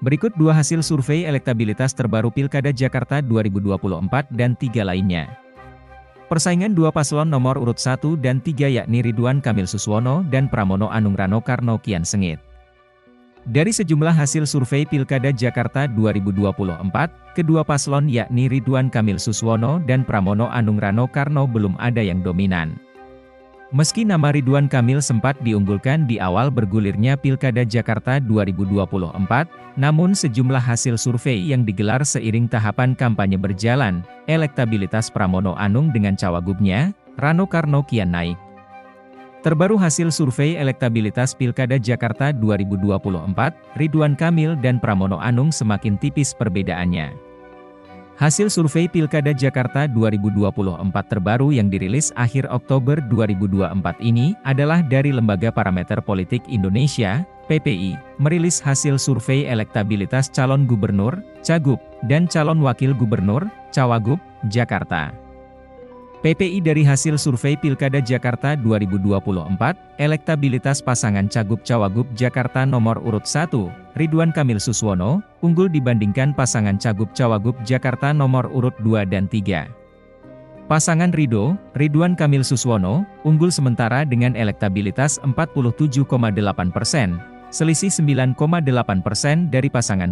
Berikut dua hasil survei elektabilitas terbaru Pilkada Jakarta 2024 dan 3 lainnya. Persaingan dua paslon nomor urut 1 dan 3 yakni Ridwan Kamil Suswono dan Pramono Anung Rano Karno kian sengit. Dari sejumlah hasil survei Pilkada Jakarta 2024, kedua paslon yakni Ridwan Kamil Suswono dan Pramono Anung Rano Karno belum ada yang dominan. Meski nama Ridwan Kamil sempat diunggulkan di awal bergulirnya Pilkada Jakarta 2024, namun sejumlah hasil survei yang digelar seiring tahapan kampanye berjalan, elektabilitas Pramono Anung dengan cawagupnya, Rano Karno kian naik. Terbaru hasil survei elektabilitas Pilkada Jakarta 2024, Ridwan Kamil dan Pramono Anung semakin tipis perbedaannya. Hasil survei Pilkada Jakarta 2024 terbaru yang dirilis akhir Oktober 2024 ini adalah dari Lembaga Parameter Politik Indonesia, PPI, merilis hasil survei elektabilitas calon gubernur, cagup, dan calon wakil gubernur, cawagup, Jakarta. PPI dari hasil survei Pilkada Jakarta 2024, elektabilitas pasangan cagup-cawagup Jakarta nomor urut 1, Ridwan Kamil Suswono, unggul dibandingkan pasangan cagup-cawagup Jakarta nomor urut 2 dan 3. Pasangan Ridwan Kamil Suswono, unggul sementara dengan elektabilitas 47,8%, selisih 9,8% dari pasangan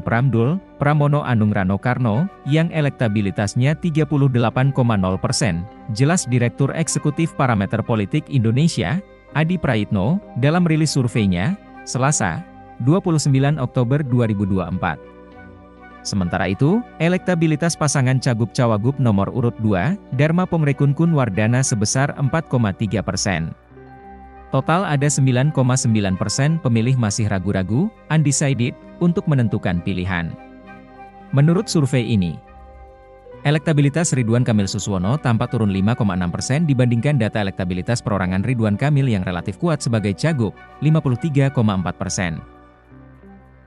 Pramono Anung Rano Karno, yang elektabilitasnya 38,0%, jelas Direktur Eksekutif Parameter Politik Indonesia, Adi Praitno, dalam rilis surveinya, Selasa, 29 Oktober 2024. Sementara itu, elektabilitas pasangan cagup-cawagup nomor urut 2, Dharma Pongrekun Wardana sebesar 4,3%. Total ada 9,9% pemilih masih ragu-ragu, undecided, untuk menentukan pilihan. Menurut survei ini, elektabilitas Ridwan Kamil Suswono tampak turun 5,6% dibandingkan data elektabilitas perorangan Ridwan Kamil yang relatif kuat sebagai cagup, 53,4%.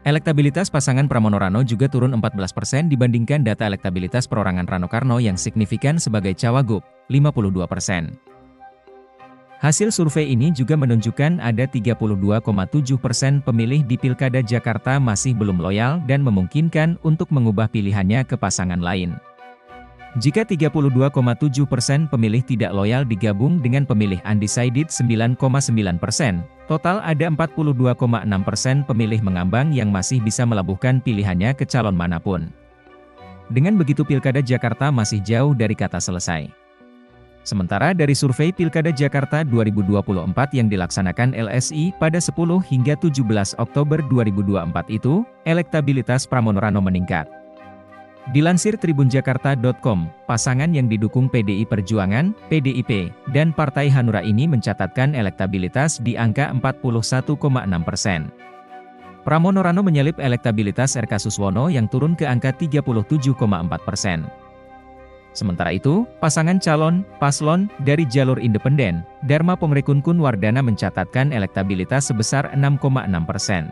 Elektabilitas pasangan Pramono Rano juga turun 14% dibandingkan data elektabilitas perorangan Rano Karno yang signifikan sebagai cawagup, 52%. Hasil survei ini juga menunjukkan ada 32,7% pemilih di Pilkada Jakarta masih belum loyal dan memungkinkan untuk mengubah pilihannya ke pasangan lain. Jika 32,7% pemilih tidak loyal digabung dengan pemilih undecided 9,9%, total ada 42,6% pemilih mengambang yang masih bisa melabuhkan pilihannya ke calon manapun. Dengan begitu Pilkada Jakarta masih jauh dari kata selesai. Sementara dari survei Pilkada Jakarta 2024 yang dilaksanakan LSI pada 10 hingga 17 Oktober 2024 itu, elektabilitas Pramono Rano meningkat. Dilansir tribunjakarta.com, pasangan yang didukung PDI Perjuangan, PDIP, dan Partai Hanura ini mencatatkan elektabilitas di angka 41,6%. Pramono Rano menyalip elektabilitas RK Suswono yang turun ke angka 37,4%. Sementara itu, pasangan paslon dari jalur independen, Dharma Pongrekun Wardana mencatatkan elektabilitas sebesar 6,6%.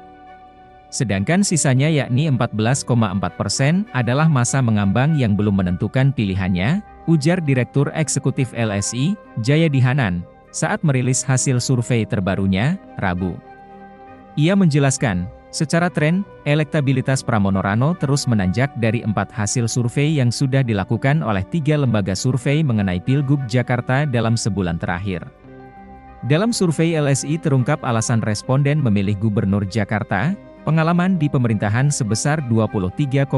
Sedangkan sisanya yakni 14,4% adalah masa mengambang yang belum menentukan pilihannya, ujar Direktur Eksekutif LSI, Jayadi Hanan, saat merilis hasil survei terbarunya, Rabu. Ia menjelaskan, secara tren, elektabilitas Pramono Rano terus menanjak dari 4 hasil survei yang sudah dilakukan oleh 3 lembaga survei mengenai Pilgub Jakarta dalam sebulan terakhir. Dalam survei LSI terungkap alasan responden memilih Gubernur Jakarta, pengalaman di pemerintahan sebesar 23,1%,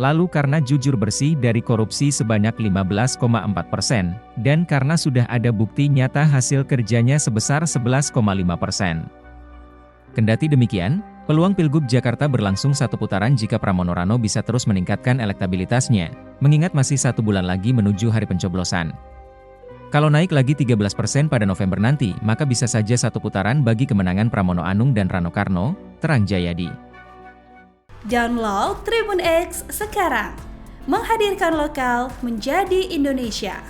lalu karena jujur bersih dari korupsi sebanyak 15,4%, dan karena sudah ada bukti nyata hasil kerjanya sebesar 11,5%. Kendati demikian, peluang Pilgub Jakarta berlangsung satu putaran jika Pramono Rano bisa terus meningkatkan elektabilitasnya, mengingat masih 1 bulan lagi menuju hari pencoblosan. Kalau naik lagi 13% pada November nanti, maka bisa saja satu putaran bagi kemenangan Pramono Anung dan Rano Karno, terang Jayadi. Download Tribun X sekarang, menghadirkan lokal menjadi Indonesia.